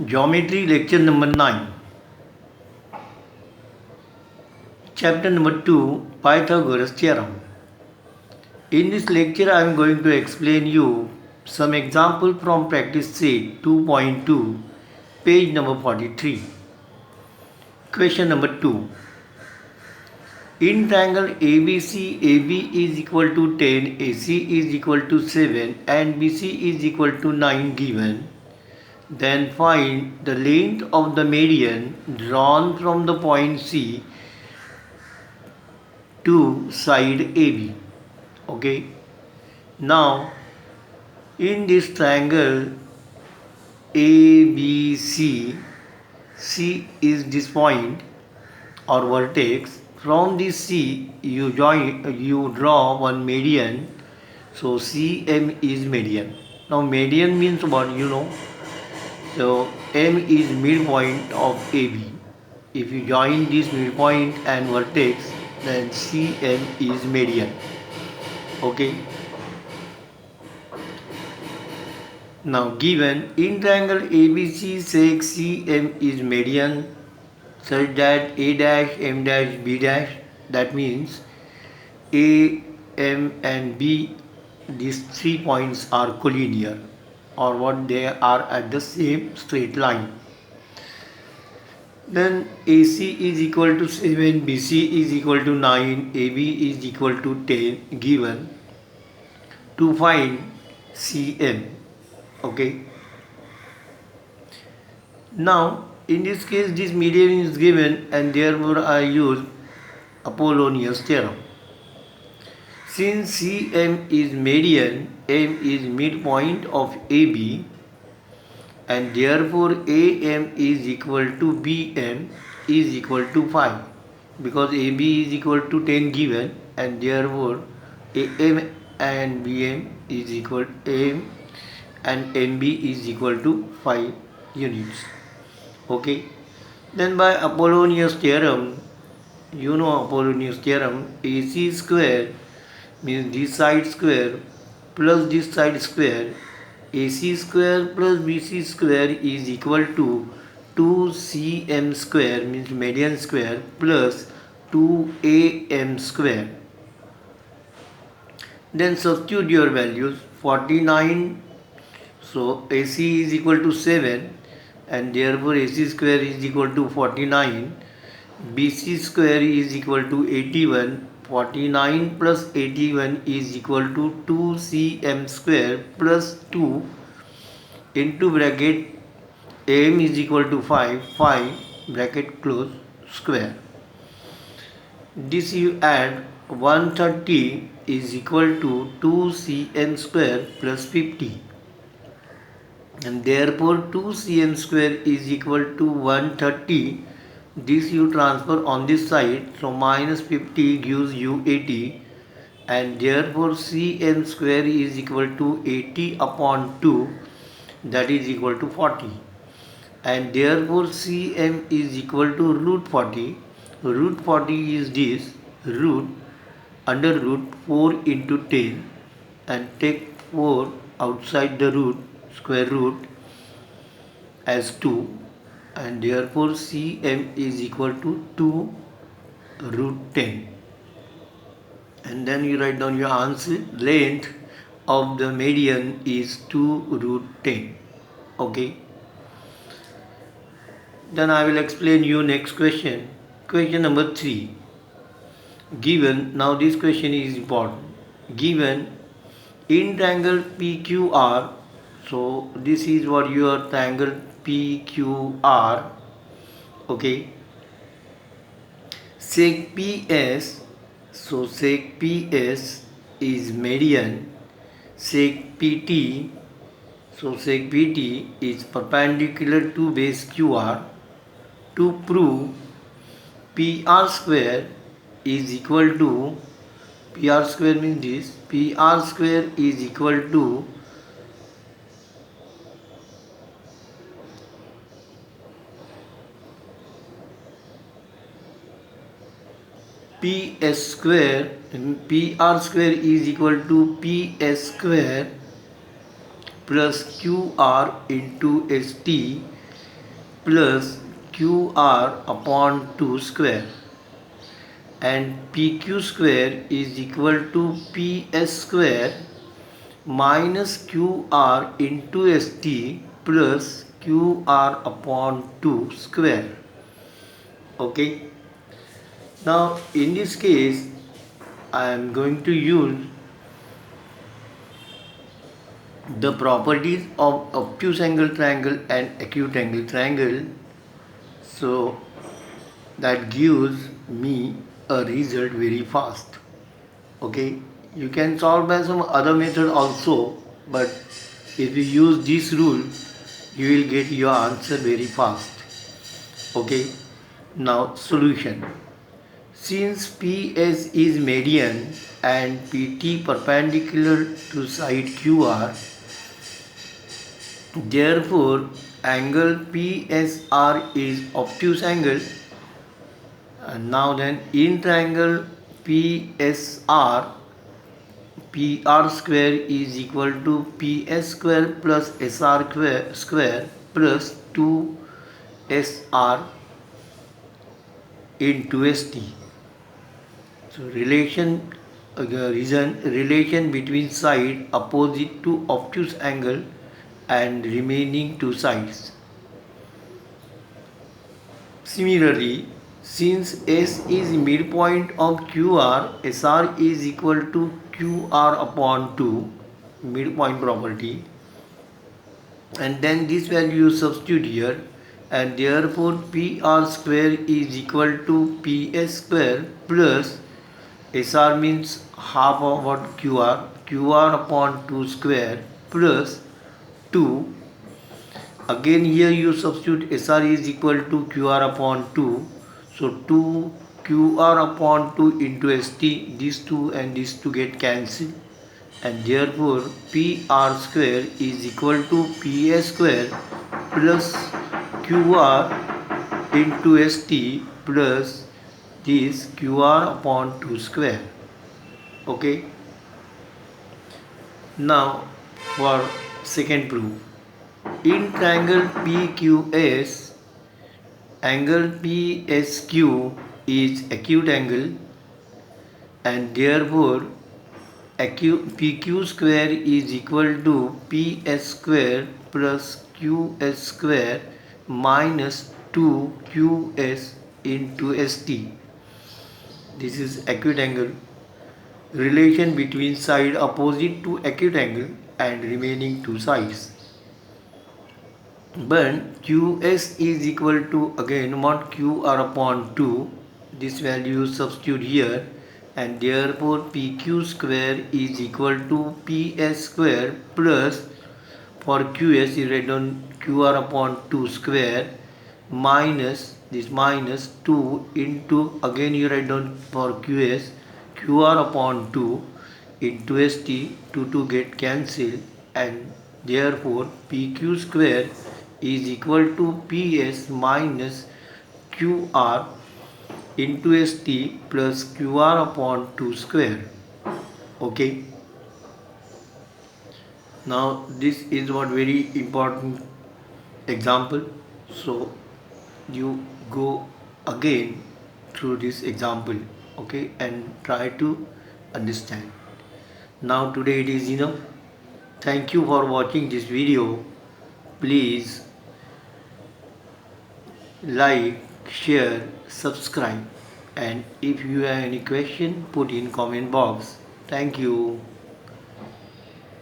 Geometry lecture number 9. Chapter number 2, Pythagoras theorem. In this lecture I am going to explain you some example from practice set 2.2, page number 43. Question number 2. In triangle ABC, AB is equal to 10, AC is equal to 7 and BC is equal to 9 given. Then find the length of the median drawn from the point C to side AB. Okay. Now, in this triangle ABC, C is this point or vertex. From this C, you draw one median. So CM is median. Now median means what? So M is midpoint of AB. If you join this midpoint and vertex, then CM is median. Okay. Now given in triangle ABC, sec CM is median such that A dash, M dash, B dash, that means A, M and B, these 3 points are collinear, or what they are at the same straight line. Then AC is equal to 7, BC is equal to 9, AB is equal to 10 given. To find CM. Okay. Now in this case this median is given and therefore I use Apollonius theorem. Since CM is median, M is midpoint of AB and therefore AM is equal to BM is equal to 5 because AB is equal to 10 given and therefore AM and BM is equal to AM and MB is equal to 5 units. Okay. Then by Apollonius theorem, Apollonius theorem, AC square means this side square plus this side square, AC square plus BC square is equal to 2CM square means median square plus 2AM square. Then substitute your values. 49, so AC is equal to 7 and therefore AC square is equal to 49, BC square is equal to 81, 49 plus 81 is equal to 2CM square plus 2 into bracket AM is equal to 5 bracket close square. This you add 130 is equal to 2CM square plus 50 and therefore 2CM square is equal to 130. This you transfer on this side, so minus 50 gives you 80 and therefore CM square is equal to 80 upon 2, that is equal to 40 and therefore CM is equal to root 40. Root 40 is this root under root 4 into 10 and take 4 outside the root, square root as 2 and therefore CM is equal to 2 root 10 and then you write down your answer. Length of the median is 2 root 10. Okay. Then I will explain you next question. Question number 3. Given, now this question is important. Given in triangle PQR, so this is what your triangle PQR. Okay. Sec PS, so sec PS is median. Sec PT, so sec PT is perpendicular to base QR. To prove PR square is equal to, PR square means this, PR square is equal to PS square, PR square is equal to PS square plus QR into ST plus QR upon 2 square, and PQ square is equal to PS square minus QR into ST plus QR upon 2 square. Okay. Now in this case I am going to use the properties of obtuse angle triangle and acute angle triangle, so that gives me a result very fast. Okay, you can solve by some other method also, but if you use this rule you will get your answer very fast. Okay, now solution. Since PS is median and PT perpendicular to side QR, therefore angle PSR is obtuse angle. And now then, in triangle PSR, PR square is equal to PS square plus SR square plus 2SR into ST. So relation between side opposite to obtuse angle and remaining two sides. Similarly, since S is midpoint of QR, SR is equal to QR upon 2, midpoint property, and then this value substitute here, and therefore PR square is equal to PS square plus SR means half of what QR upon 2 square plus 2. Again here you substitute SR is equal to QR upon 2. So 2 QR upon 2 into ST, these two and these two get cancelled, and therefore PR square is equal to PS square plus QR into ST plus this QR upon 2 square. Okay. Now for second proof. In triangle PQS, angle PSQ is acute angle, and therefore PQ square is equal to PS square plus QS square minus 2QS into ST. This is acute angle. Relation between side opposite to acute angle and remaining two sides. But QS is equal to again mod QR upon 2. This value substitute here, and therefore PQ square is equal to PS square plus, for QS you write down QR upon 2 square minus this minus 2 into, again you write down for QS QR upon 2 into ST, 2 get cancelled, and therefore PQ square is equal to PS minus QR into ST plus QR upon 2 square. Okay. Now this is what very important example. So you go again through this example, okay, and try to understand. Now today it is enough. Thank you for watching this video. Please like, share, subscribe, and if you have any question, put in comment box. Thank you.